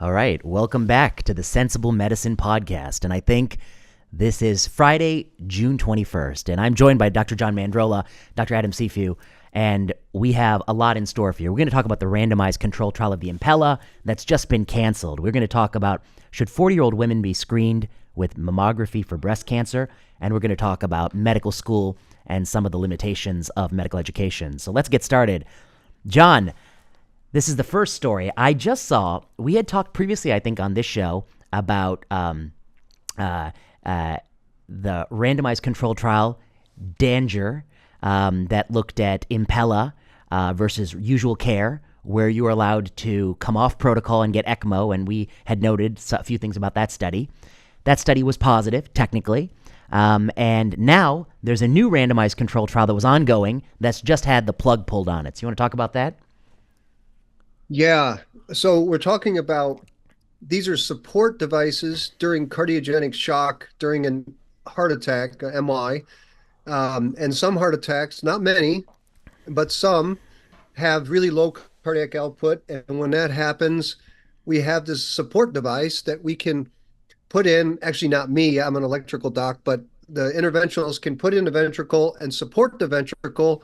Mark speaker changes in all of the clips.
Speaker 1: All right, welcome back to the Sensible Medicine Podcast. And I think this is Friday, June 21st. And I'm joined by Dr. John Mandrola, Dr. Adam Cifu, and we have a lot in store for you. We're going to talk about the randomized control trial of the Impella that's just been canceled. We're going to talk about should 40-year-old women be screened with mammography for breast cancer, and we're going to talk about medical school and some of the limitations of medical education. So let's get started. John, this is the first story I just saw. We had talked previously, I think, on this show about the randomized control trial, Danger, that looked at Impella versus usual care, where you were allowed to come off protocol and get ECMO, and we had noted a few things about that study. That study was positive, technically, and now there's a new randomized control trial that was ongoing that's just had the plug pulled on it. So you want to talk about that?
Speaker 2: Yeah. So we're talking about these are support devices during cardiogenic shock during a heart attack, MI. And some heart attacks, not many, but some have really low cardiac output. And when that happens, we have this support device that we can put in. Actually, not me, I'm an electrical doc, but the interventionalists can put in the ventricle and support the ventricle.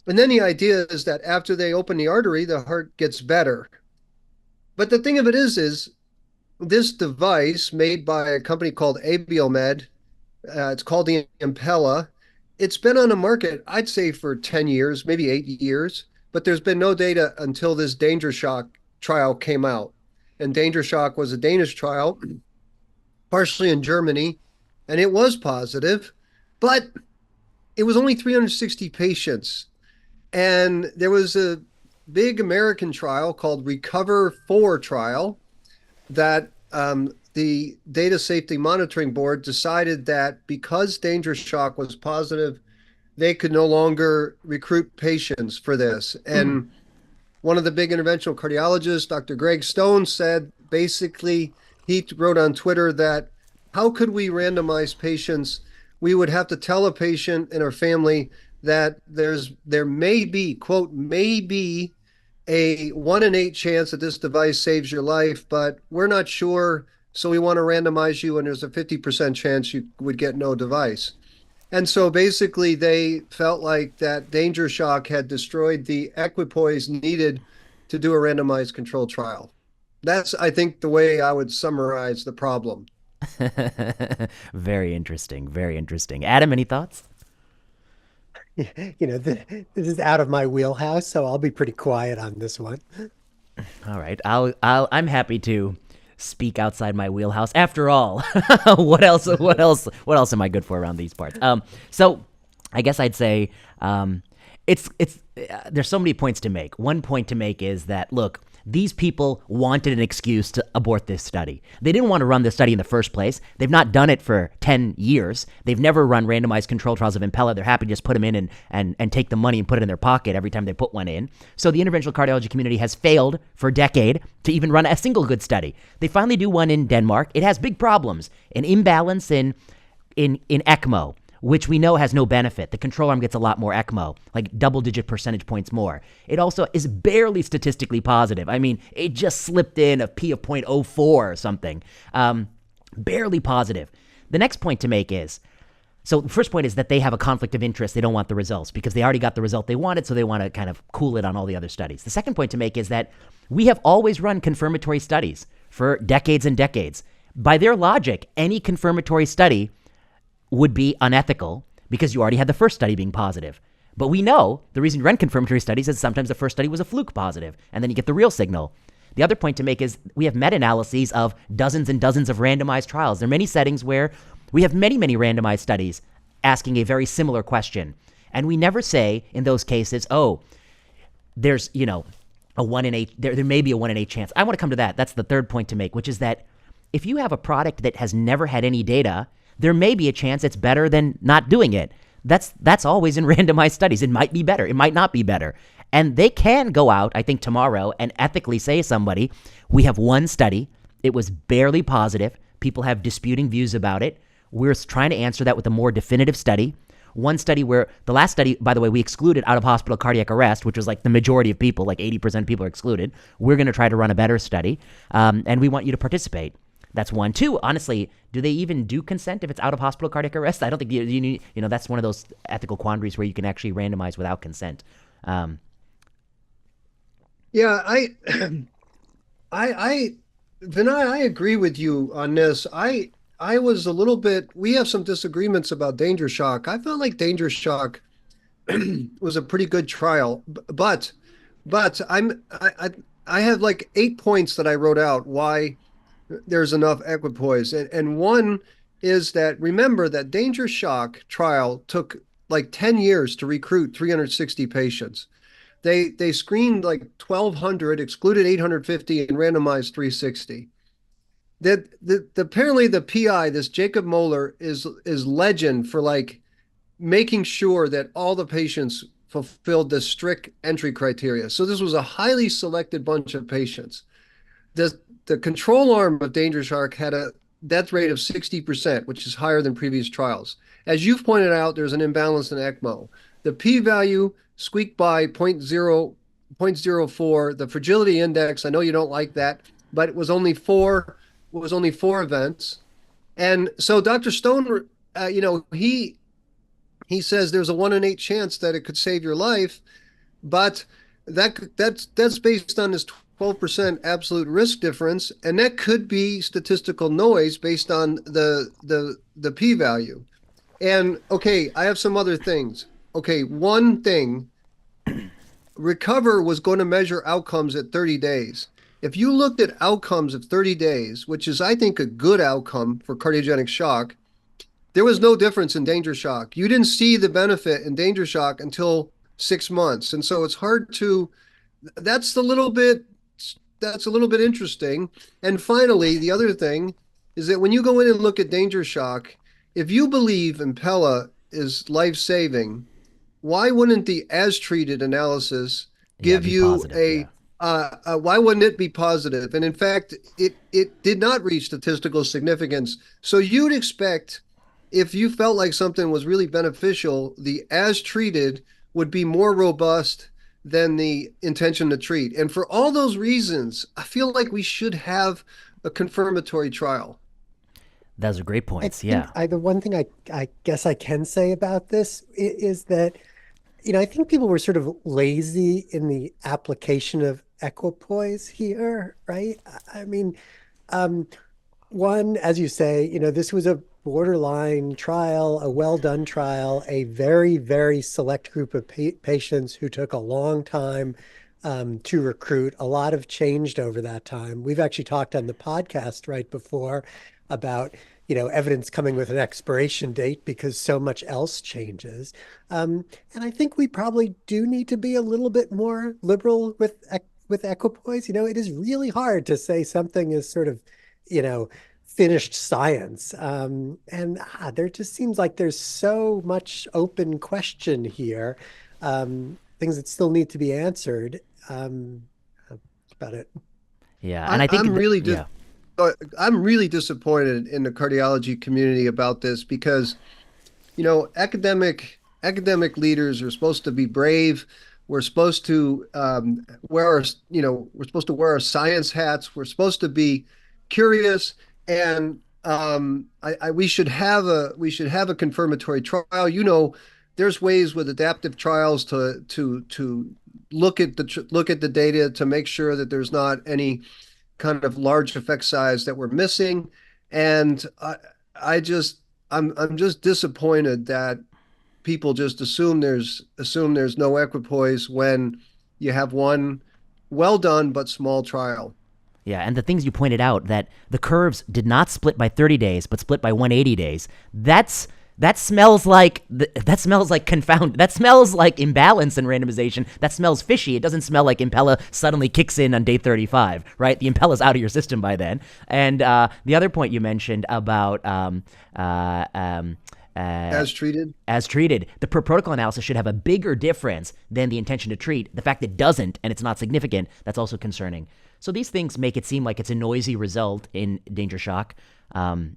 Speaker 2: And then the idea is that after they open the artery, the heart gets better. But the thing of it is this device made by a company called Abiomed, it's called the Impella. It's been on the market, I'd say, for 10 years, maybe 8 years, but there's been no data until this Danger Shock trial came out. And Danger Shock was a Danish trial, partially in Germany, and it was positive, but it was only 360 patients. And there was a big American trial called Recover 4 trial that the Data Safety Monitoring Board decided that because Danger Shock was positive, they could no longer recruit patients for this. And one of the big interventional cardiologists, Dr. Greg Stone, said basically, he wrote on Twitter that how could we randomize patients? We would have to tell a patient and her family that there may be, quote, may be a 1 in 8 chance that this device saves your life, but we're not sure, so we want to randomize you, and there's a 50% chance you would get no device. And so basically they felt like that Danger Shock had destroyed the equipoise needed to do a randomized controlled trial. That's, I think, the way I would summarize the problem.
Speaker 1: Very interesting. Very interesting. Adam, any thoughts?
Speaker 3: This is out of my wheelhouse, so I'll be pretty quiet on this one.
Speaker 1: All right. I'm happy to speak outside my wheelhouse. After all, what else am I good for around these parts? So I guess I'd say there's so many points to make. One point to make is that, look, these people wanted an excuse to abort this study. They didn't want to run this study in the first place. They've not done it for 10 years. They've never run randomized control trials of Impella. They're happy to just put them in and take the money and put it in their pocket every time they put one in. So the interventional cardiology community has failed for a decade to even run a single good study. They finally do one in Denmark. It has big problems, an imbalance in ECMO, which we know has no benefit. The control arm gets a lot more ECMO, like double-digit percentage points more. It also is barely statistically positive. I mean, it just slipped in a P of 0.04 or something. Barely positive. The next point to make is, so the first point is that they have a conflict of interest. They don't want the results because they already got the result they wanted, so they want to kind of cool it on all the other studies. The second point to make is that we have always run confirmatory studies for decades and decades. By their logic, any confirmatory study would be unethical because you already had the first study being positive. But we know the reason you run confirmatory studies is sometimes the first study was a fluke positive, and then you get the real signal. The other point to make is we have meta-analyses of dozens and dozens of randomized trials. There are many settings where we have many, many randomized studies asking a very similar question. And we never say in those cases, oh, there's, a 1 in 8, there may be a 1 in 8 chance. I want to come to that. That's the third point to make, which is that if you have a product that has never had any data, there may be a chance it's better than not doing it. That's always in randomized studies. It might be better. It might not be better. And they can go out, I think, tomorrow and ethically say to somebody, we have one study. It was barely positive. People have disputing views about it. We're trying to answer that with a more definitive study. one study where the last study, by the way, we excluded out of hospital cardiac arrest, which was like the majority of people, like 80% of people are excluded. We're going to try to run a better study, and we want you to participate. That's one. Two, honestly, do they even do consent if it's out of hospital cardiac arrest? I don't think you know, that's one of those ethical quandaries where you can actually randomize without consent.
Speaker 2: Yeah, Vinay, I agree with you on this. I was a little bit, we have some disagreements about danger shock. I felt like danger shock was a pretty good trial, but I have like 8 points that I wrote out why there's enough equipoise. And one is that remember that danger shock trial took like 10 years to recruit 360 patients. They screened like 1,200, excluded 850, and randomized 360. Apparently the PI, this Jacob Moeller, is legend for like making sure that all the patients fulfilled the strict entry criteria. So this was a highly selected bunch of patients. The control arm of danger shock had a death rate of 60%, which is higher than previous trials. As you've pointed out, there's an imbalance in ECMO. The p-value squeaked by 0.04. The fragility index, I know you don't like that, but it was only four events. And so Dr. Stone, he says there's a 1 in 8 chance that it could save your life, but that's based on this 12% absolute risk difference, and that could be statistical noise based on the p-value. And okay, I have some other things. Okay, one thing, Recover was going to measure outcomes at 30 days. If you looked at outcomes of 30 days, which is, I think, a good outcome for cardiogenic shock, there was no difference in danger shock. You didn't see the benefit in danger shock until 6 months. And so it's hard to, that's a little bit interesting. And finally, the other thing is that when you go in and look at danger shock, if you believe Impella is life-saving, why wouldn't the as-treated analysis give you why wouldn't it be positive? And in fact, it did not reach statistical significance. So you'd expect, if you felt like something was really beneficial, the as-treated would be more robust than the intention to treat. And for all those reasons, I feel like we should have a confirmatory trial.
Speaker 1: Those are great points.
Speaker 3: The one thing I guess I can say about this is that, I think people were sort of lazy in the application of equipoise here, right? I mean, one, as you say, this was a borderline trial, a well-done trial, a very, very select group of patients who took a long time to recruit. A lot have changed over that time. We've actually talked on the podcast right before about evidence coming with an expiration date because so much else changes. And I think we probably do need to be a little bit more liberal with equipoise. It is really hard to say something is sort of, finished science. And there just seems like there's so much open question here, things that still need to be answered. That's about it.
Speaker 1: Yeah, and I think
Speaker 2: I'm really disappointed in the cardiology community about this because, academic leaders are supposed to be brave. We're supposed to wear our science hats. We're supposed to be curious, and we should have a confirmatory trial. There's ways with adaptive trials to look at the data to make sure that there's not any kind of large effect size that we're missing. And I'm just disappointed that people just assume there's no equipoise when you have one well done but small trial.
Speaker 1: Yeah, and the things you pointed out, that the curves did not split by 30 days but split by 180 days. That smells like confound. That smells like imbalance in randomization. That smells fishy. It doesn't smell like Impella suddenly kicks in on day 35, right? The Impella's out of your system by then. And the other point you mentioned about
Speaker 2: as treated,
Speaker 1: the per protocol analysis should have a bigger difference than the intention to treat. The fact that it doesn't and it's not significant, that's also concerning. So these things make it seem like it's a noisy result in danger shock.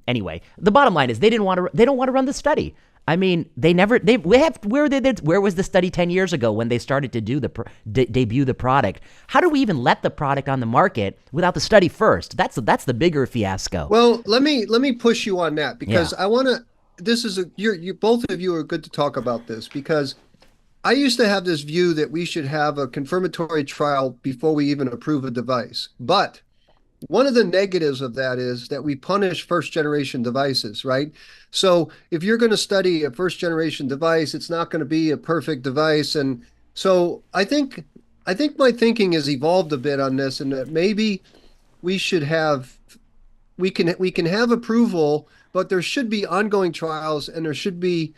Speaker 1: Anyway, the bottom line is they don't want to run the study. I mean, where was the study 10 years ago when they started to do debut the product? How do we even let the product on the market without the study first? That's the bigger fiasco.
Speaker 2: Well, let me push you on that
Speaker 1: Yeah.
Speaker 2: because I want to. This is a you both of you are good to talk about this because I used to have this view that we should have a confirmatory trial before we even approve a device. But one of the negatives of that is that we punish first generation devices, right? So if you're going to study a first generation device, it's not going to be a perfect device. And so I think my thinking has evolved a bit on this and that maybe we should have we can have approval, but there should be ongoing trials and there should be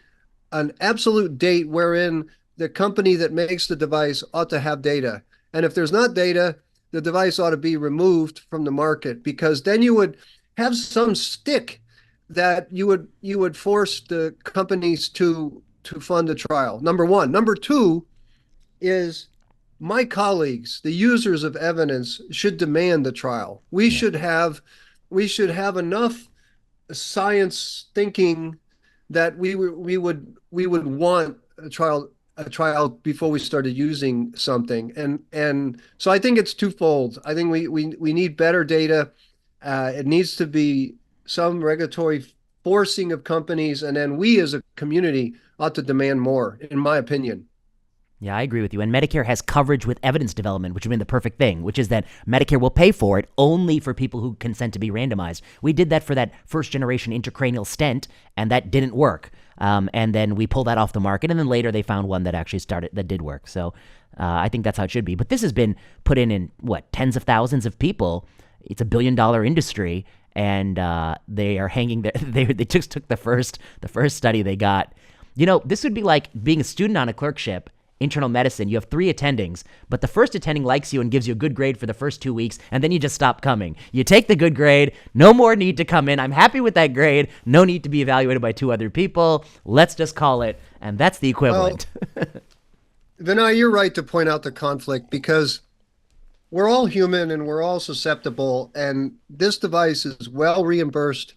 Speaker 2: an absolute date wherein the company that makes the device ought to have data. And if there's not data, the device ought to be removed from the market because then you would have some stick that you would force the companies to fund a trial. Number one. Number two is my colleagues, the users of evidence, should demand the trial. We
Speaker 1: Yeah.
Speaker 2: should have we should have enough science thinking that we would want a trial before we started using something. And so I think it's twofold. I think we need better data. It needs to be some regulatory forcing of companies, and then we as a community ought to demand more, in my opinion.
Speaker 1: Yeah, I agree with you. And Medicare has coverage with evidence development, which would have been the perfect thing, which is that Medicare will pay for it only for people who consent to be randomized. We did that for that first generation intracranial stent, and that didn't work. And then we pulled that off the market, and then later they found one that actually started that did work. So I think that's how it should be. But this has been put in what, tens of thousands of people. It's $1 billion industry, and they are hanging there. They just took the first study they got. You know, this would be like being a student on a clerkship, internal medicine. You have 3 attendings, but the first attending likes you and gives you a good grade for the first 2 weeks, and then you just stop coming. You take the good grade, no more need to come in. I'm happy with that grade. No need to be evaluated by 2 other people. Let's just call it, and that's the
Speaker 2: Well,
Speaker 1: equivalent.
Speaker 2: Vinay, you're right to point out the conflict because we're all human and we're all susceptible, and this device is well reimbursed.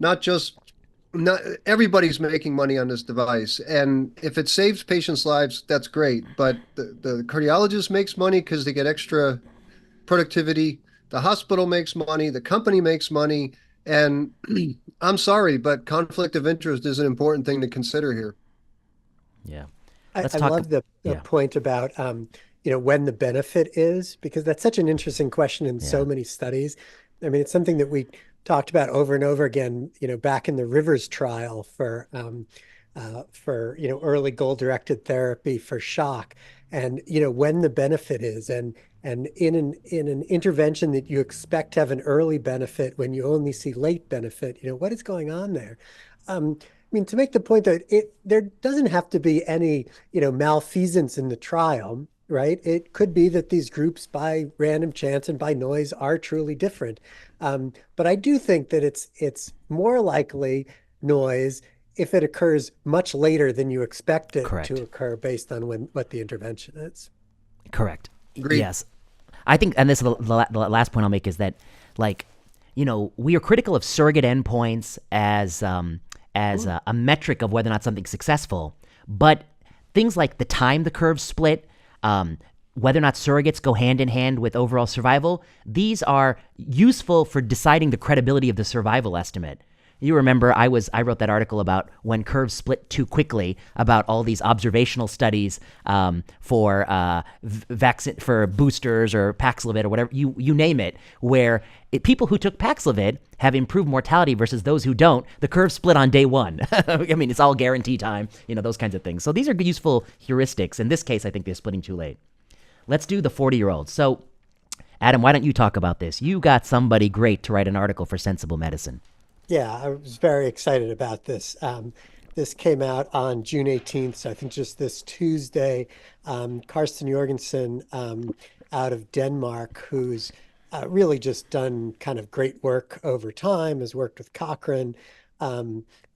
Speaker 2: Not just not everybody's making money on this device, and if it saves patients' lives, that's great. But the cardiologist makes money because they get extra productivity. The hospital makes money. The company makes money. And I'm sorry, but conflict of interest is an important thing to consider here.
Speaker 1: Yeah.
Speaker 3: I,
Speaker 1: Let's
Speaker 3: I
Speaker 1: talk.
Speaker 3: love the
Speaker 1: Yeah.
Speaker 3: point about when the benefit is, because that's such an interesting question in
Speaker 1: Yeah.
Speaker 3: so many studies. I mean, it's something that we talked about over and over again, back in the Rivers trial for early goal-directed therapy for shock, and when the benefit is, and in an intervention that you expect to have an early benefit when you only see late benefit, what is going on there? I mean, to make the point that there doesn't have to be any, malfeasance in the trial, right? It could be that these groups, by random chance and by noise, are truly different. But I do think that it's more likely noise if it occurs much later than you expect it to
Speaker 1: Correct.
Speaker 3: occur based on what the intervention is.
Speaker 1: Correct.
Speaker 2: Agreed.
Speaker 1: Yes. I think, and this is the last point I'll make is that, like, we are critical of surrogate endpoints as a metric of whether or not something's successful, but things like the time the curves split, whether or not surrogates go hand in hand with overall survival, these are useful for deciding the credibility of the survival estimate. You remember I wrote that article about when curves split too quickly, about all these observational studies for vaccine, for boosters or Paxlovid or whatever you name it, where people who took Paxlovid have improved mortality versus those who don't. The curve split on day one. I mean, it's all guarantee time, those kinds of things. So these are useful heuristics. In this case, I think they're splitting too late. Let's do the 40-year-olds. So, Adam, why don't you talk about this? You got somebody great to write an article for Sensible Medicine.
Speaker 3: Yeah, I was very excited about this. This came out on June 18th, so I think just this Tuesday. Karsten Jorgensen out of Denmark, who's really just done kind of great work over time, has worked with Cochrane,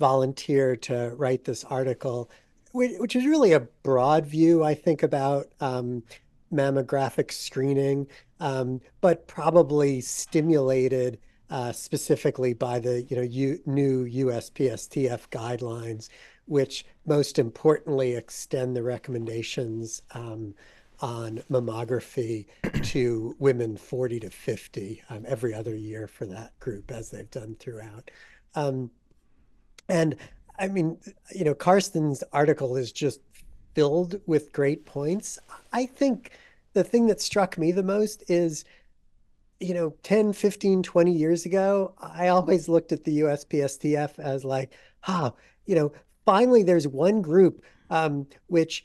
Speaker 3: volunteered to write this article, which is really a broad view, I think, about mammographic screening, but probably stimulated specifically by the new USPSTF guidelines, which most importantly extend the recommendations on mammography to women 40 to 50 every other year for that group, as they've done throughout. Um, and I mean, Karsten's article is just filled with great points. I think the thing that struck me the most is 10, 15, 20 years ago, I always looked at the USPSTF as like, ah, you know, finally there's one group which,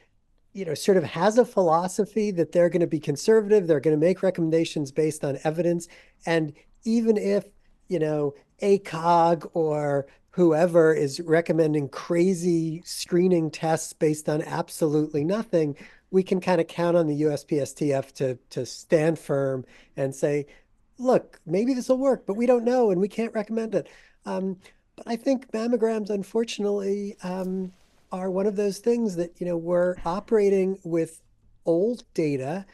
Speaker 3: sort of has a philosophy that they're going to be conservative, they're going to make recommendations based on evidence. And even if, ACOG or whoever is recommending crazy screening tests based on absolutely nothing, we can kind of count on the USPSTF to stand firm and say, look, maybe this will work, but we don't know and we can't recommend it. But I think mammograms, unfortunately, are one of those things that, we're operating with old data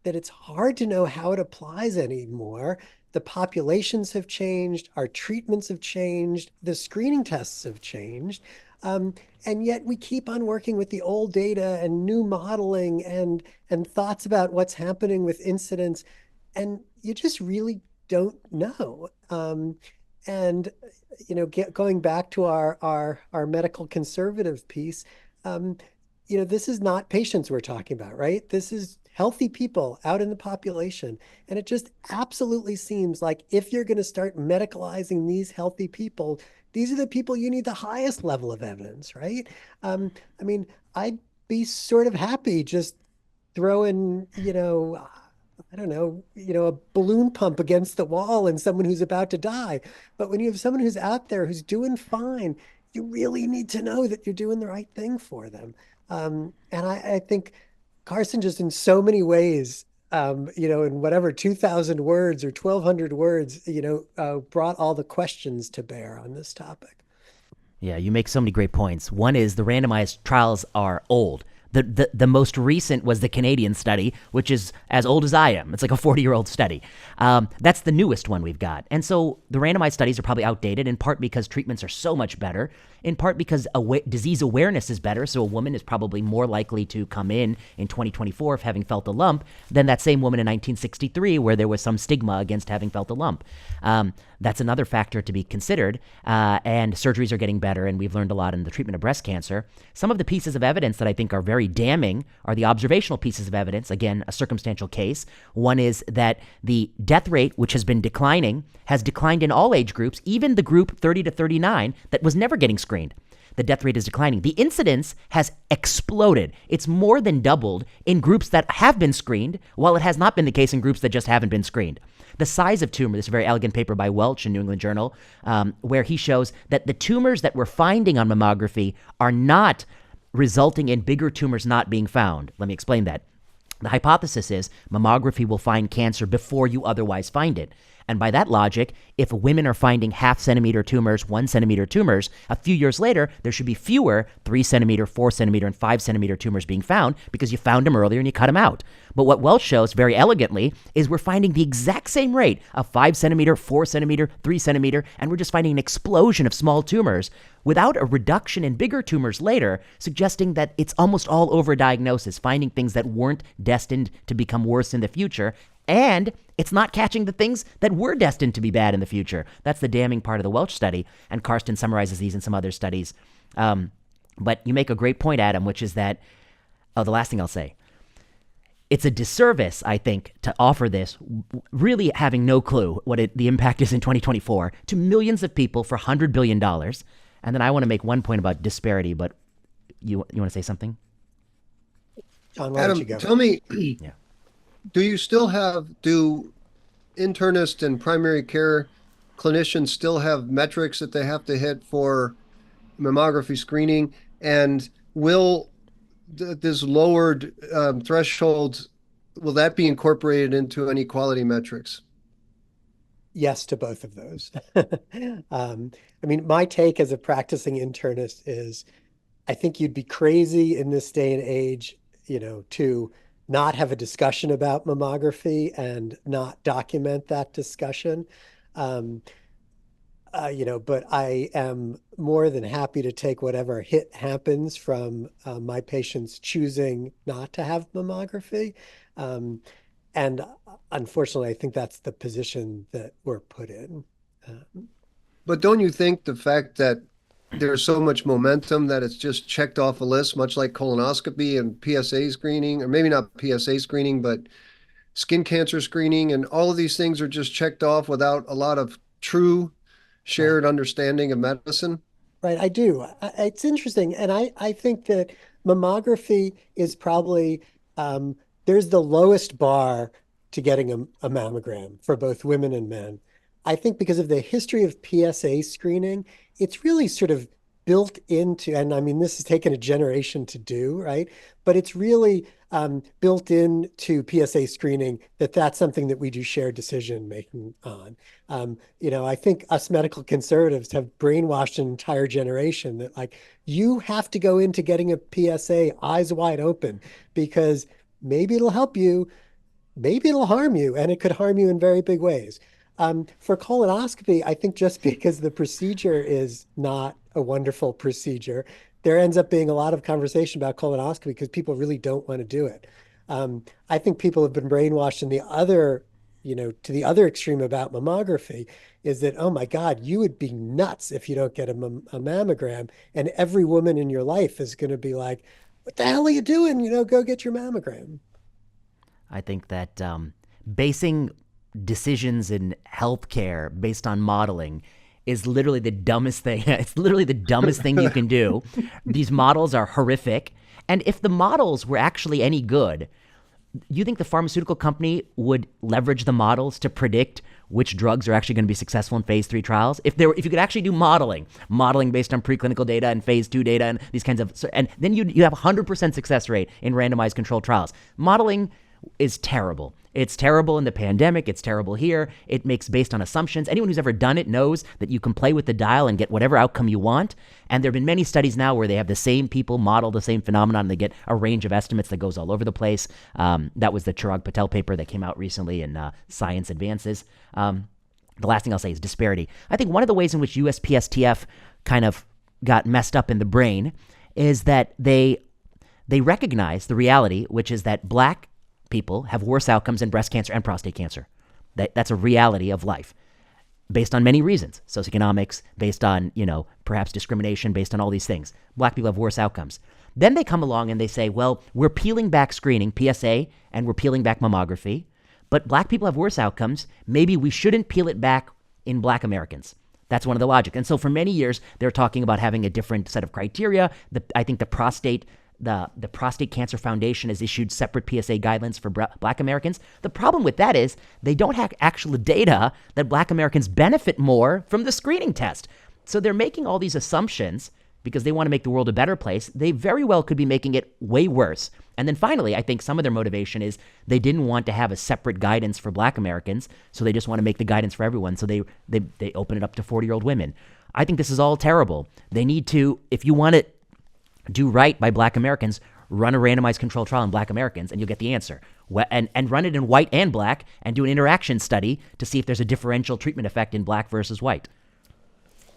Speaker 3: that it's hard to know how it applies anymore. The populations have changed, our treatments have changed, the screening tests have changed. And yet we keep on working with the old data and new modeling and thoughts about what's happening with incidence. And you just really don't know. And going back to our medical conservative piece, this is not patients we're talking about, right? This is healthy people out in the population. And it just absolutely seems like if you're going to start medicalizing these healthy people, these are the people you need the highest level of evidence, right? I mean, I'd be sort of happy just throwing, I don't know, a balloon pump against the wall and someone who's about to die. But when you have someone who's out there who's doing fine, you really need to know that you're doing the right thing for them. And I think Carson just in so many ways, in whatever 2,000 words or 1,200 words, brought all the questions to bear on this topic.
Speaker 1: Yeah, you make so many great points. One is the randomized trials are old. The most recent was the Canadian study, which is as old as I am. It's like a 40-year-old study. That's the newest one we've got. And so the randomized studies are probably outdated, in part because treatments are so much better, in part because disease awareness is better. So a woman is probably more likely to come in 2024 of having felt a lump than that same woman in 1963 where there was some stigma against having felt a lump. That's another factor to be considered. And surgeries are getting better, and we've learned a lot in the treatment of breast cancer. Some of the pieces of evidence that I think are very damning are the observational pieces of evidence. Again, a circumstantial case. One is that the death rate, which has been declining, has declined in all age groups, even the group 30 to 39 that was never getting screened. The death rate is declining. The incidence has exploded. It's more than doubled in groups that have been screened, while it has not been the case in groups that just haven't been screened. The size of tumor, this very elegant paper by Welch in New England Journal, where he shows that the tumors that we're finding on mammography are not resulting in bigger tumors not being found. Let me explain that. The hypothesis is mammography will find cancer before you otherwise find it. And by that logic, if women are finding 0.5 centimeter tumors, 1 centimeter tumors, a few years later, there should be fewer 3 centimeter, 4 centimeter, and 5 centimeter tumors being found because you found them earlier and you cut them out. But what Welch shows very elegantly is we're finding the exact same rate of 5 centimeter, 4 centimeter, 3 centimeter, and we're just finding an explosion of small tumors without a reduction in bigger tumors later, suggesting that it's almost all overdiagnosis, finding things that weren't destined to become worse in the future. And it's not catching the things that were destined to be bad in the future. That's the damning part of the Welch study. And Karsten summarizes these in some other studies. But you make a great point, Adam, which is that, the last thing I'll say, it's a disservice, I think, to offer this, really having no clue what the impact is in 2024, to millions of people for $100 billion. And then I want to make one point about disparity, but you want to say something?
Speaker 3: John, why don't you go?
Speaker 2: Tell me,
Speaker 1: Yeah.
Speaker 2: do internist and primary care clinicians still have metrics that they have to hit for mammography screening? And will this lowered threshold, will that be incorporated into any quality metrics?
Speaker 3: Yes to both of those. I mean, my take as a practicing internist is I think you'd be crazy in this day and age, to not have a discussion about mammography and not document that discussion. But I am more than happy to take whatever hit happens from my patients choosing not to have mammography. Um, and unfortunately, I think that's the position that we're put in.
Speaker 2: But don't you think the fact that there's so much momentum that it's just checked off a list, much like colonoscopy and PSA screening, or maybe not PSA screening, but skin cancer screening, and all of these things are just checked off without a lot of true
Speaker 3: Right.
Speaker 2: shared understanding of medicine?
Speaker 3: Right, I do. It's interesting. And I think that mammography is probably, there's the lowest bar to getting a mammogram for both women and men. I think because of the history of PSA screening, it's really sort of built into, and I mean, this has taken a generation to do, right? But it's really built into PSA screening that that's something that we do shared decision making on. I think us medical conservatives have brainwashed an entire generation that like you have to go into getting a PSA eyes wide open because maybe it'll help you, maybe it'll harm you, and it could harm you in very big ways. For colonoscopy, I think just because the procedure is not a wonderful procedure, there ends up being a lot of conversation about colonoscopy because people really don't want to do it. I think people have been brainwashed in the other, to the other extreme about mammography is that, oh my God, you would be nuts if you don't get a mammogram. And every woman in your life is going to be like, what the hell are you doing? Go get your mammogram.
Speaker 1: I think that basing decisions in healthcare based on modeling is literally the dumbest thing. It's literally the dumbest thing you can do. These models are horrific. And if the models were actually any good, you think the pharmaceutical company would leverage the models to predict which drugs are actually going to be successful in phase 3 trials? If you could actually do modeling based on preclinical data and phase 2 data and these kinds of, and then you have 100% success rate in randomized controlled trials. Modeling is terrible. It's terrible in the pandemic. It's terrible here. It makes based on assumptions. Anyone who's ever done it knows that you can play with the dial and get whatever outcome you want. And there have been many studies now where they have the same people model the same phenomenon. And they get a range of estimates that goes all over the place. That was the Chirag Patel paper that came out recently in Science Advances. The last thing I'll say is disparity. I think one of the ways in which USPSTF kind of got messed up in the brain is that they recognize the reality, which is that black people have worse outcomes in breast cancer and prostate cancer. That's a reality of life based on many reasons. Socioeconomics, based on, perhaps discrimination, based on all these things. Black people have worse outcomes. Then they come along and they say, well, we're peeling back screening, PSA, and we're peeling back mammography, but black people have worse outcomes. Maybe we shouldn't peel it back in black Americans. That's one of the logic. And so for many years, they're talking about having a different set of criteria. I think the Prostate Cancer Foundation has issued separate PSA guidelines for black Americans. The problem with that is they don't have actual data that black Americans benefit more from the screening test. So they're making all these assumptions because they want to make the world a better place. They very well could be making it way worse. And then finally, I think some of their motivation is they didn't want to have a separate guidance for black Americans, so they just want to make the guidance for everyone. So they open it up to 40-year-old women. I think this is all terrible. They need to, if you want to do right by black Americans, run a randomized controlled trial in black Americans and you'll get the answer. And run it in white and black and do an interaction study to see if there's a differential treatment effect in black versus white.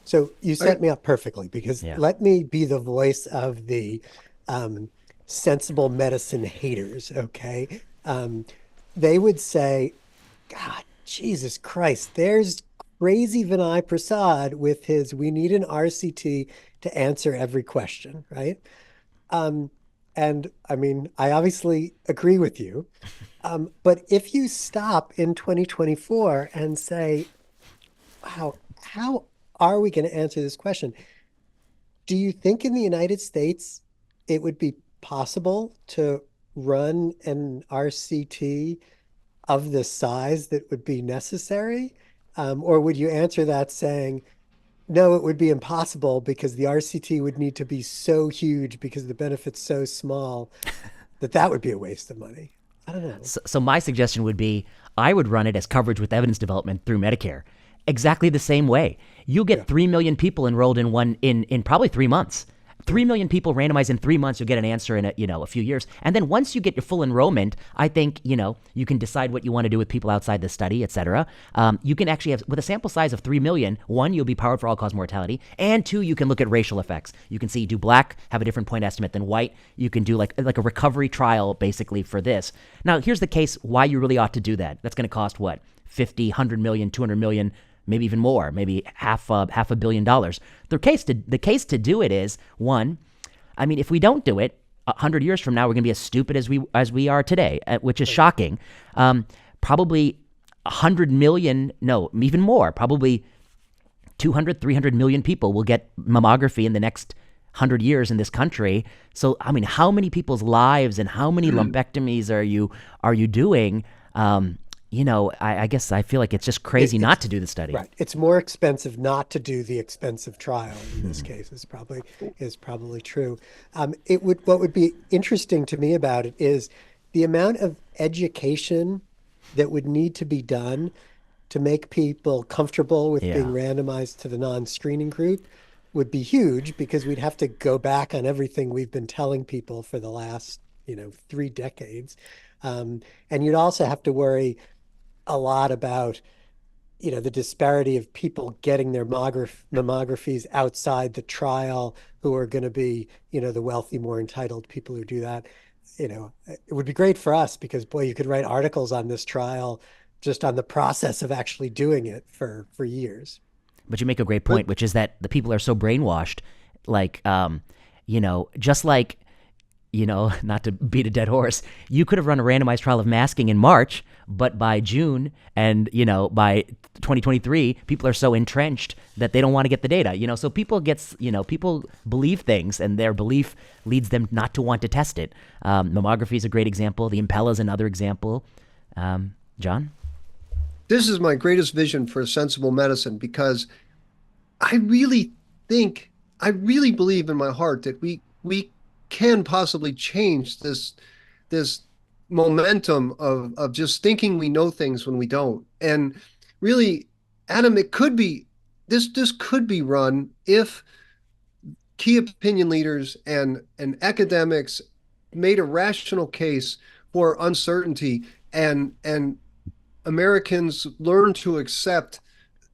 Speaker 3: So you set me up perfectly because let me be the voice of the sensible medicine haters, okay? They would say, God, Jesus Christ, there's crazy Vinay Prasad with his, we need an RCT to answer every question, right? And I mean, I obviously agree with you. But if you stop in 2024 and say, wow, how are we going to answer this question? Do you think in the United States it would be possible to run an RCT of the size that would be necessary? Or would you answer that saying, no, it would be impossible because the RCT would need to be so huge because the benefit's so small that would be a waste of money? I don't know.
Speaker 1: So my suggestion would be I would run it as coverage with evidence development through Medicare. Exactly the same way. You'll get 3 million people enrolled in one in probably 3 months. 3 million people randomized in 3 months, you'll get an answer in a few years. And then once you get your full enrollment, I think, you can decide what you want to do with people outside the study, et cetera. You can actually have, with a sample size of 3 million, one, you'll be powered for all-cause mortality, and two, you can look at racial effects. You can see, do black have a different point estimate than white? You can do like a recovery trial, basically, for this. Now, here's the case why you really ought to do that. That's going to cost, what, 50, 100 million, 200 million, maybe even more, maybe half $500 million. The case to do it is, one, I mean, if we don't do it, 100 years from now, we're going to be as stupid as we are today, which is shocking. Probably 100 million, no, even more, probably 200, 300 million people will get mammography in the next 100 years in this country. So, I mean, how many people's lives and how many lumpectomies are you doing? I guess I feel like it's just crazy not to do the study.
Speaker 3: Right. It's more expensive not to do the expensive trial in this case is probably true. What would be interesting to me about it is the amount of education that would need to be done to make people comfortable with being randomized to the non-screening group would be huge, because we'd have to go back on everything we've been telling people for the last 3 decades. And you'd also have to worry a lot about, the disparity of people getting their mammographies outside the trial, who are going to be, the wealthy, more entitled people who do that. It would be great for us because, boy, you could write articles on this trial just on the process of actually doing it for years.
Speaker 1: But you make a great point, which is that the people are so brainwashed, like, just like, not to beat a dead horse, you could have run a randomized trial of masking in March, but by June and, by 2023, people are so entrenched that they don't want to get the data, so people people believe things, and their belief leads them not to want to test it. Mammography is a great example. The Impella is another example. John?
Speaker 2: This is my greatest vision for sensible medicine, because I really believe in my heart that we can possibly change this momentum of just thinking we know things when we don't. And really, Adam, this could be run if key opinion leaders and academics made a rational case for uncertainty, and Americans learn to accept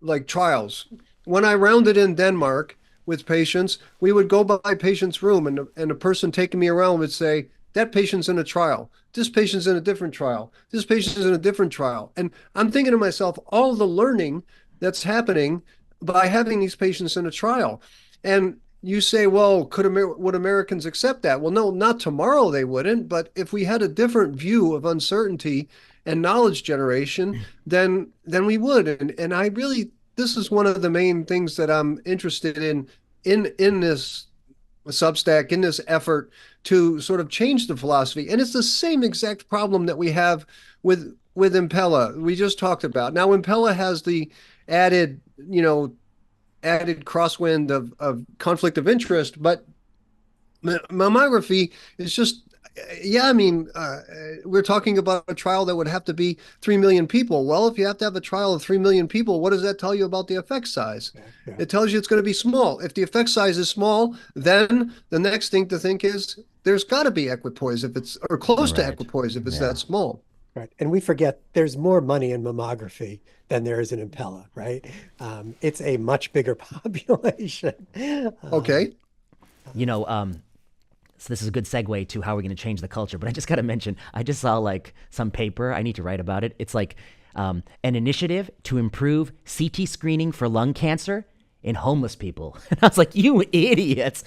Speaker 2: like trials. When I rounded in Denmark with patients, we would go by patient's room, and a person taking me around would say, that patient's in a trial. This patient's in a different trial. This patient's in a different trial. And I'm thinking to myself, all the learning that's happening by having these patients in a trial. And you say, well, would Americans accept that? Well, no, not tomorrow they wouldn't. But if we had a different view of uncertainty and knowledge generation, then we would. And I really, this is one of the main things that I'm interested in this Substack, in this effort to sort of change the philosophy. And it's the same exact problem that we have with Impella, we just talked about. Now, Impella has the added crosswind of conflict of interest, but mammography is just, we're talking about a trial that would have to be 3 million people. Well, if you have to have a trial of 3 million people, what does that tell you about the effect size? Yeah. It tells you it's going to be small. If the effect size is small, then the next thing to think is there's got to be equipoise or close to equipoise if it's that small.
Speaker 3: Right. And we forget there's more money in mammography than there is in Impella, right? It's a much bigger population.
Speaker 2: Okay.
Speaker 1: So this is a good segue to how we're going to change the culture. But I just got to mention, I just saw like some paper. I need to write about it. It's like an initiative to improve CT screening for lung cancer in homeless people. And I was like, you idiots,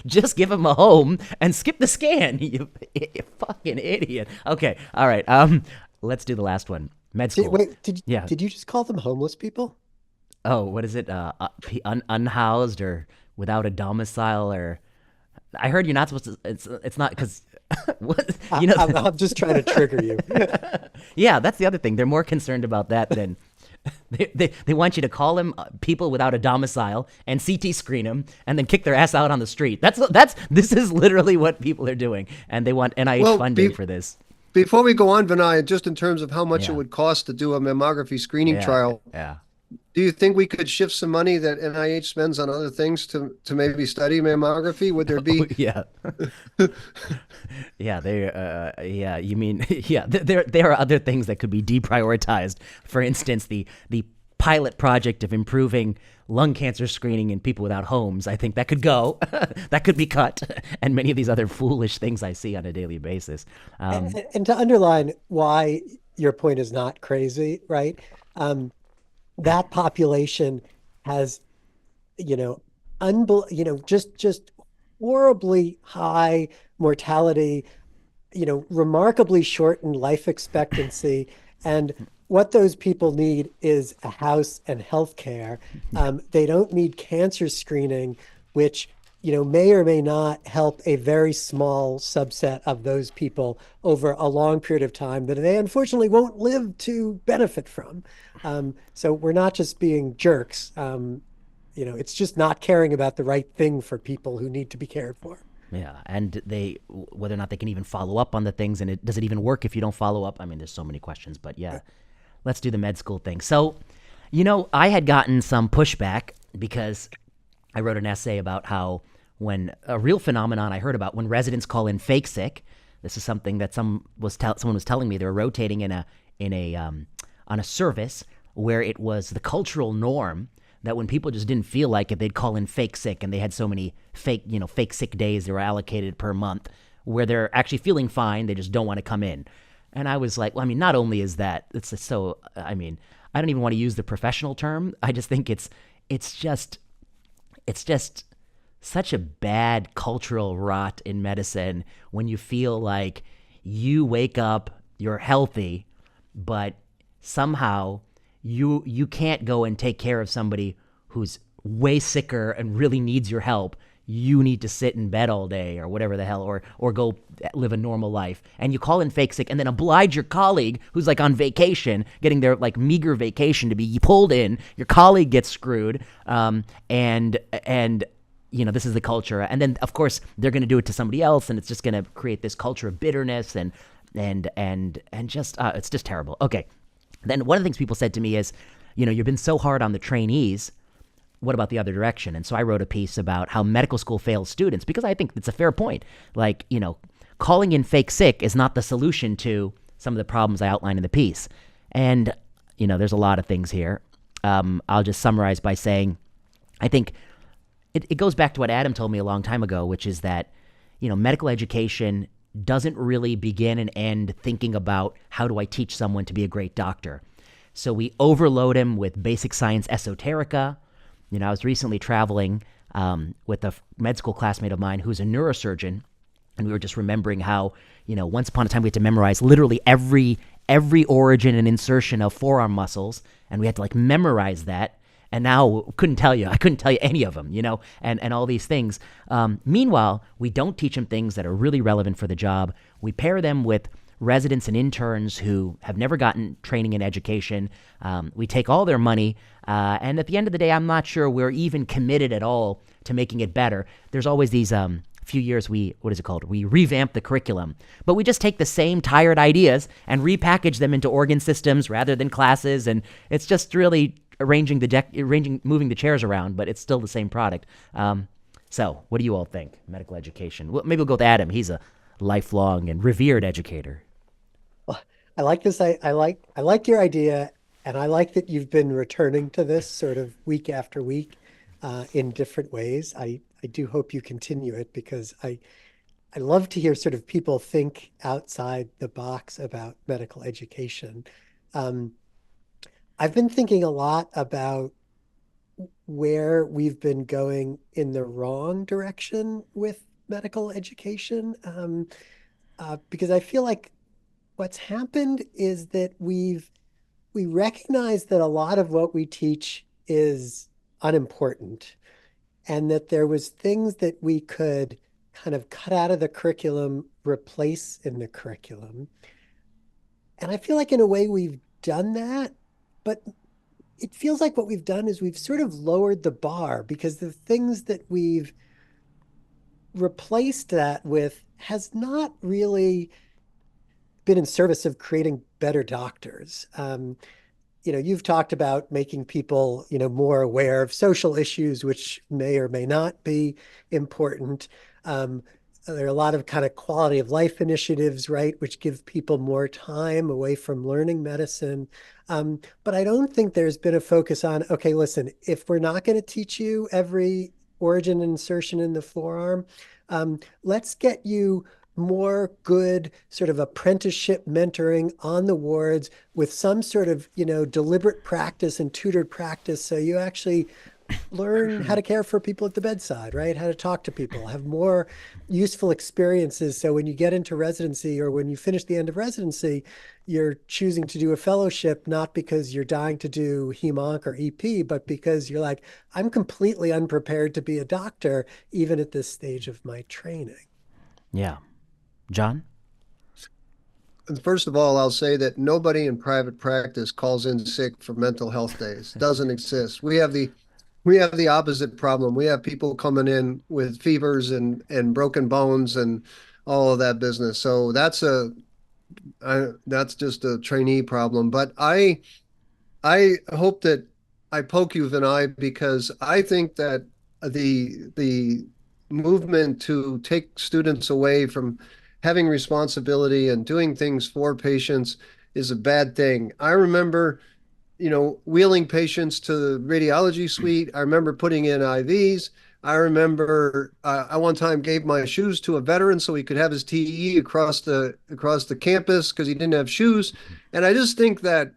Speaker 1: just give them a home and skip the scan. You fucking idiot. Okay. All right. Let's do the last one. Med school.
Speaker 3: Did you just call them homeless people?
Speaker 1: Oh, what is it? Unhoused or without a domicile, or I heard you're not supposed to. It's not because.
Speaker 3: I'm just trying to trigger you.
Speaker 1: Yeah, that's the other thing. They're more concerned about that than they want you to call them people without a domicile and CT screen them and then kick their ass out on the street. This is literally what people are doing, and they want NIH funding for this.
Speaker 2: Before we go on, Vinay, just in terms of how much it would cost to do a mammography screening trial.
Speaker 1: Yeah.
Speaker 2: Do you think we could shift some money that NIH spends on other things to maybe study mammography? Would there
Speaker 1: Oh
Speaker 2: be
Speaker 1: yeah, yeah. Yeah. You mean yeah? There are other things that could be deprioritized. For instance, the pilot project of improving lung cancer screening in people without homes. I think that could go. That could be cut, and many of these other foolish things I see on a daily basis. Um,
Speaker 3: And to underline why your point is not crazy, right? Um, that population has, you know, just horribly high mortality, remarkably shortened life expectancy. And what those people need is a house and health care.
Speaker 1: yeah,
Speaker 3: They don't need cancer screening, which, may or may not help a very small subset of those people over a long period of time that they unfortunately won't live to benefit from. So we're not just being jerks. It's just not caring about the right thing for people who need to be cared for.
Speaker 1: yeah, and they whether or not they can even follow up on the things, and does it even work if you don't follow up? I mean, there's so many questions, but yeah, let's do the med school thing. So, I had gotten some pushback because I wrote an essay about how when a real phenomenon I heard about when residents call in fake sick. This is something that someone was telling me. They were rotating in a on a service where it was the cultural norm that when people just didn't feel like it, they'd call in fake sick, and they had so many fake sick days they were allocated per month, where they're actually feeling fine, they just don't want to come in. And I was like, well, I mean, not only is that it's so, I mean, I don't even want to use the professional term. I just think it's just it's just such a bad cultural rot in medicine when you feel like you wake up, you're healthy, but somehow you can't go and take care of somebody who's way sicker and really needs your help. You need to sit in bed all day or whatever the hell, or go live a normal life. And you call in fake sick and then oblige your colleague who's like on vacation, getting their like meager vacation, to be pulled in. Your colleague gets screwed, and this is the culture. And then of course they're going to do it to somebody else, and it's just going to create this culture of bitterness and just it's just terrible. Okay, then one of the things people said to me is, you've been so hard on the trainees. What about the other direction? And so I wrote a piece about how medical school fails students, because I think it's a fair point. Like, calling in fake sick is not the solution to some of the problems I outlined in the piece. And, there's a lot of things here. I'll just summarize by saying, I think it goes back to what Adam told me a long time ago, which is that, medical education doesn't really begin and end thinking about how do I teach someone to be a great doctor. So we overload him with basic science esoterica. I was recently traveling with a med school classmate of mine who's a neurosurgeon, and we were just remembering how, once upon a time we had to memorize literally every origin and insertion of forearm muscles, and we had to like memorize that. And now I couldn't tell you any of them, and all these things. Meanwhile, we don't teach them things that are really relevant for the job. We pair them with residents and interns who have never gotten training in education. We take all their money, and at the end of the day, I'm not sure we're even committed at all to making it better. There's always these few years we revamp the curriculum, but we just take the same tired ideas and repackage them into organ systems rather than classes, and it's just really moving the chairs around, but it's still the same product. So what do you all think? Medical education. Well, maybe we'll go with Adam. He's a lifelong and revered educator.
Speaker 3: Well, I like this. I like your idea, and I like that you've been returning to this sort of week after week in different ways. I do hope you continue it because I love to hear sort of people think outside the box about medical education. Um, I've been thinking a lot about where we've been going in the wrong direction with medical education, because I feel like what's happened is that we recognize that a lot of what we teach is unimportant, and that there was things that we could kind of cut out of the curriculum, replace in the curriculum. And I feel like in a way we've done that, but it feels like what we've done is we've sort of lowered the bar because the things that we've replaced that with has not really been in service of creating better doctors. you've talked about making people, more aware of social issues, which may or may not be important. There are a lot of kind of quality of life initiatives, right, which give people more time away from learning medicine. But I don't think there's been a focus on, okay, listen, if we're not going to teach you every origin and insertion in the forearm, let's get you more good sort of apprenticeship mentoring on the wards with some sort of, deliberate practice and tutored practice. So you actually learn how to care for people at the bedside, right? How to talk to people, have more useful experiences. So when you get into residency or when you finish the end of residency, you're choosing to do a fellowship, not because you're dying to do hem-onc or EP, but because you're like, I'm completely unprepared to be a doctor, even at this stage of my training.
Speaker 1: Yeah. John?
Speaker 2: First of all, I'll say that nobody in private practice calls in sick for mental health days. It doesn't exist. We have the opposite problem. We have people coming in with fevers and broken bones and all of that business. So that's just a trainee problem. But I hope that I poke you, Vinay, because I think that the movement to take students away from having responsibility and doing things for patients is a bad thing. I remember, wheeling patients to the radiology suite. I remember putting in IVs. I remember I one time gave my shoes to a veteran so he could have his TE across the campus because he didn't have shoes. And I just think that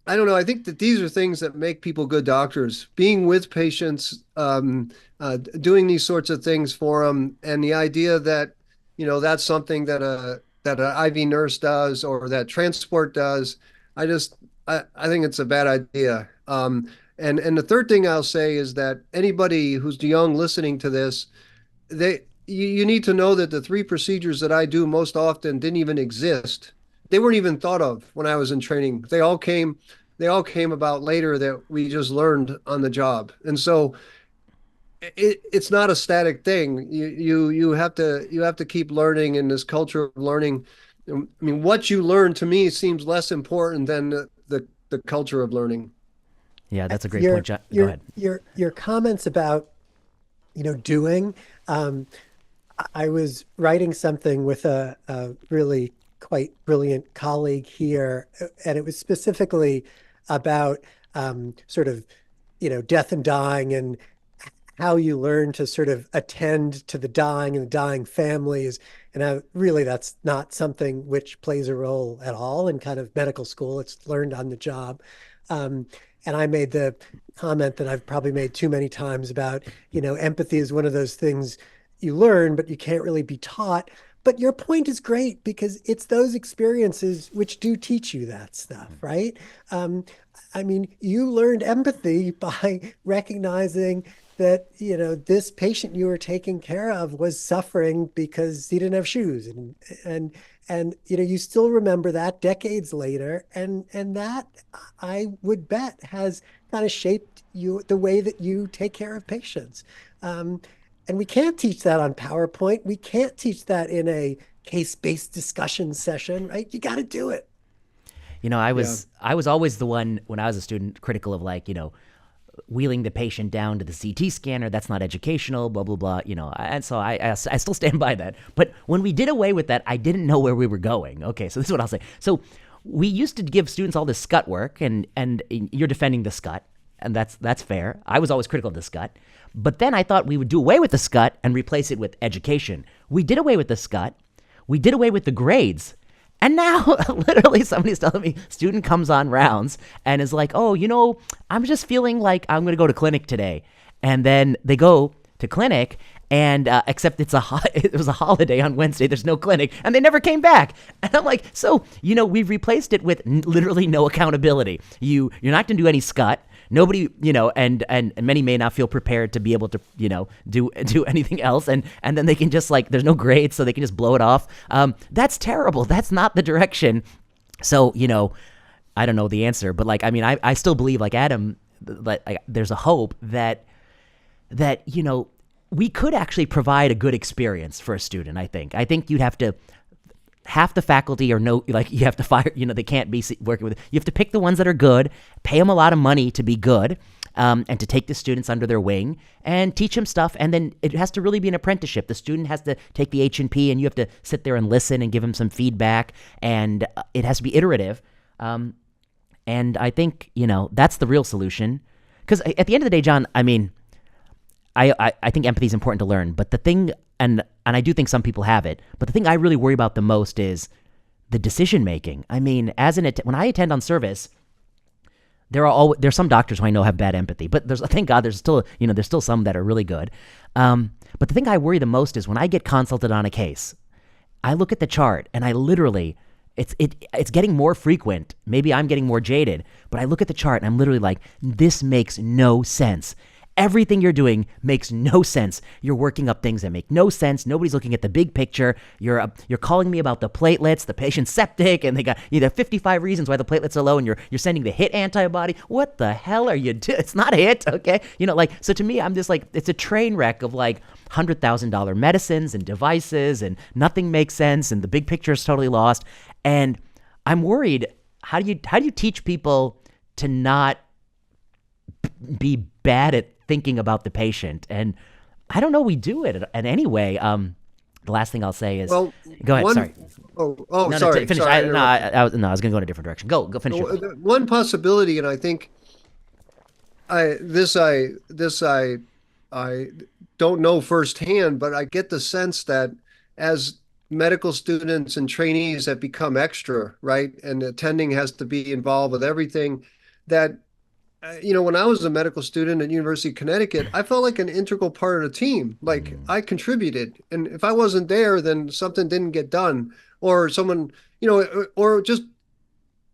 Speaker 2: I don't know. I think that these are things that make people good doctors. Being with patients, doing these sorts of things for them, and the idea that that's something that an IV nurse does or that transport does. I think it's a bad idea. And the third thing I'll say is that anybody who's young listening to this, you need to know that the three procedures that I do most often didn't even exist. They weren't even thought of when I was in training. They all came about later that we just learned on the job. And so it's not a static thing. You have to keep learning in this culture of learning. I mean, what you learn to me seems less important than the culture of learning.
Speaker 1: Yeah, that's a great point, John. Go ahead.
Speaker 3: Your comments about, doing, I was writing something with a really quite brilliant colleague here, and it was specifically about sort of, death and dying and how you learn to sort of attend to the dying and the dying families. And really, that's not something which plays a role at all in kind of medical school. It's learned on the job. And I made the comment that I've probably made too many times about, empathy is one of those things you learn, but you can't really be taught. But your point is great because it's those experiences which do teach you that stuff, right? I mean, you learned empathy by recognizing that, this patient you were taking care of was suffering because he didn't have shoes. And you still remember that decades later. And that, I would bet, has kind of shaped you, the way that you take care of patients. And we can't teach that on PowerPoint. We can't teach that in a case-based discussion session, right? You got to do it.
Speaker 1: I was always the one when I was a student critical of wheeling the patient down to the CT scanner. That's not educational, blah, blah, blah, and so I still stand by that. But when we did away with that, I didn't know where we were going. Okay, so this is what I'll say. So we used to give students all this SCUT work, and you're defending the SCUT, and that's fair. I was always critical of the SCUT. But then I thought we would do away with the SCUT and replace it with education. We did away with the SCUT. We did away with the grades. And now, literally, somebody's telling me, student comes on rounds and is like, oh, I'm just feeling like I'm going to go to clinic today. And then they go to clinic, and except it was a holiday on Wednesday. There's no clinic, and they never came back. And I'm like, so, we've replaced it with literally no accountability. You're not going to do any SCUT. Nobody, and many may not feel prepared to be able to, do anything else. And then they can just there's no grades, so they can just blow it off. That's terrible. That's not the direction. So, I don't know the answer, but I still believe Adam, there's a hope that we could actually provide a good experience for a student. I think you'd have to half the faculty are you have to fire, they can't be working with, you have to pick the ones that are good, pay them a lot of money to be good, and to take the students under their wing and teach them stuff. And then it has to really be an apprenticeship. The student has to take the H&P, and you have to sit there and listen and give them some feedback, and it has to be iterative. And I think, that's the real solution. Because at the end of the day, John, I mean, I think empathy is important to learn, but the thing, and I do think some people have it, but the thing I really worry about the most is the decision making. I mean, when I attend on service, there's some doctors who I know have bad empathy, but thank God there's still some that are really good. But the thing I worry the most is when I get consulted on a case, I look at the chart and I literally, it's getting more frequent. Maybe I'm getting more jaded, but I look at the chart and I'm literally like, this makes no sense. Everything you're doing makes no sense. You're working up things that make no sense. Nobody's looking at the big picture. You're calling me about the platelets, the patient's septic, and they got 55 reasons why the platelets are low, and you're sending the HIT antibody. What the hell are you doing? It's not HIT, okay? So to me, I'm just like, it's a train wreck of like $100,000 medicines and devices, and nothing makes sense, and the big picture is totally lost. And I'm worried, how do you teach people to not be bad at thinking about the patient? And I don't know we do it in any way. The last thing I'll say is, go ahead. Sorry.
Speaker 2: Sorry.
Speaker 1: Finish.
Speaker 2: Sorry.
Speaker 1: I was going to go in a different direction. Go finish.
Speaker 2: One possibility, and I think I don't know firsthand, but I get the sense that as medical students and trainees have become extra, right, and attending has to be involved with everything, that when I was a medical student at University of Connecticut, I felt like an integral part of the team. Like I contributed, and if I wasn't there, then something didn't get done, or someone, or just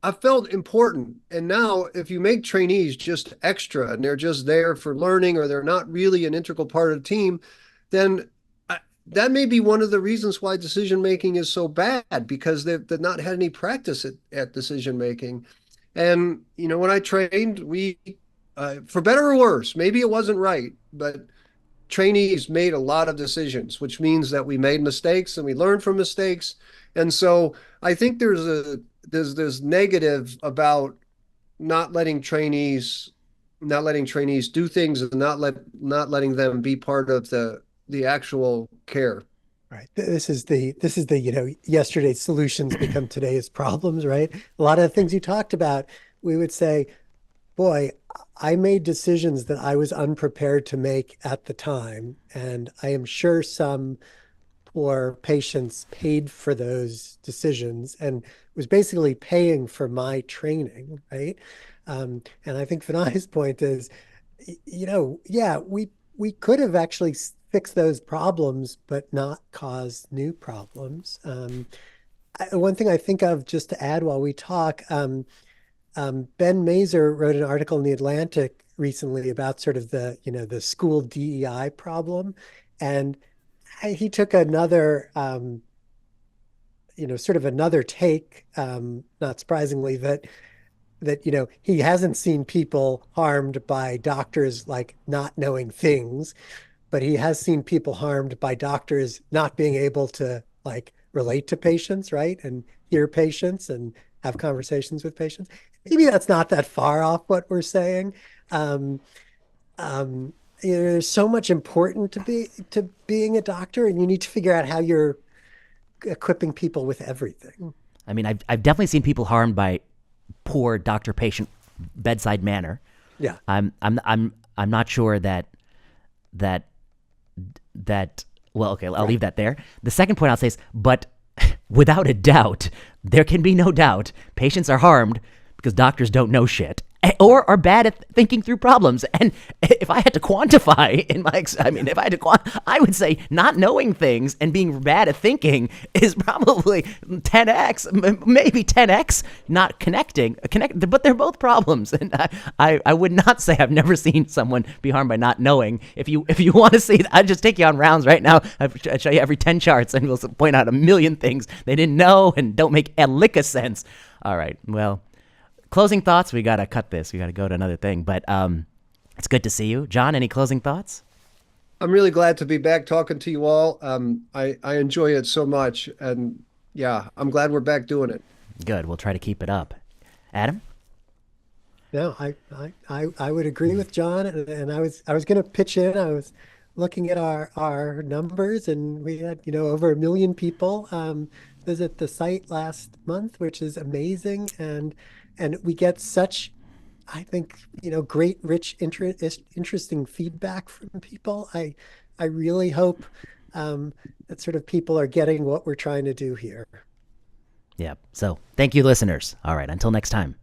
Speaker 2: I felt important. And now, if you make trainees just extra and they're just there for learning, or they're not really an integral part of the team, then that may be one of the reasons why decision making is so bad, because they've not had any practice at decision making. And, when I trained, we, for better or worse, maybe it wasn't right, but trainees made a lot of decisions, which means that we made mistakes and we learned from mistakes. And so I think there's this negative about not letting trainees do things, and not letting them be part of the actual care.
Speaker 3: Right. This is the yesterday's solutions become today's problems, right? A lot of the things you talked about, we would say, boy, I made decisions that I was unprepared to make at the time. And I am sure some poor patients paid for those decisions and was basically paying for my training, right? And I think Vinay's point is, we could have actually fix those problems, but not cause new problems. One thing I think of, just to add while we talk, Ben Mazur wrote an article in The Atlantic recently about sort of the school DEI problem. And he took another, sort of another take, not surprisingly, that he hasn't seen people harmed by doctors like not knowing things, but he has seen people harmed by doctors not being able to like relate to patients, right? And hear patients and have conversations with patients. Maybe that's not that far off what we're saying. There's so much important to being a doctor, and you need to figure out how you're equipping people with everything.
Speaker 1: I mean, I've definitely seen people harmed by poor doctor-patient bedside manner.
Speaker 3: Yeah.
Speaker 1: I'm not sure that well, okay, I'll leave that there. The second point I'll say is, but without a doubt, there can be no doubt, patients are harmed because doctors don't know shit or are bad at thinking through problems. And if I had to quantify I would say not knowing things and being bad at thinking is probably 10x, maybe 10x, not connecting, but they're both problems. And I would not say I've never seen someone be harmed by not knowing. If you want to see, I'd just take you on rounds right now. I'd show you every 10 charts and we'll point out a million things they didn't know and don't make a lick of sense. All right, well, closing thoughts. We got to cut this. We got to go to another thing. But it's good to see you. John, any closing thoughts?
Speaker 2: I'm really glad to be back talking to you all. I enjoy it so much. And Yeah, I'm glad we're back doing it.
Speaker 1: Good. We'll try to keep it up. Adam?
Speaker 3: No, I would agree with John, and I was going to pitch in. I was looking at our numbers, and we had over 1 million people visit the site last month, which is amazing, and we get such, I think, great, rich, interesting feedback from people. I really hope that sort of people are getting what we're trying to do here.
Speaker 1: Yep. So thank you, listeners. All right. Until next time.